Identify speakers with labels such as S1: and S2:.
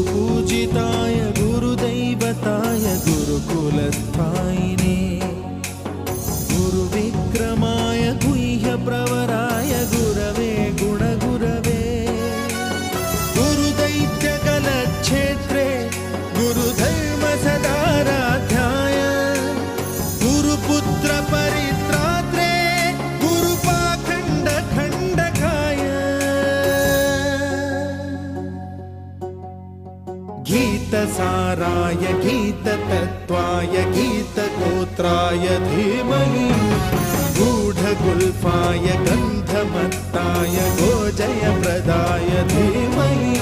S1: गुरुपूजिताय गुरुदैवताय गुरुकुलस्थायिने गुरुविक्रमाय गुह्यप्रवराय गुरवे गुणगुरवे गुरुदैत्यकलक्षेत्रे गुरुधर्मसदाराध्याय गुरुपुत्र परित्रात्रे गुरुपाखण्डखण्डकाय गीतसाराय गीततत्त्वाय गीतगोत्राय धीमहि गूढगुल्फाय गन्धमत्ताय गोजयप्रदाय धीमहि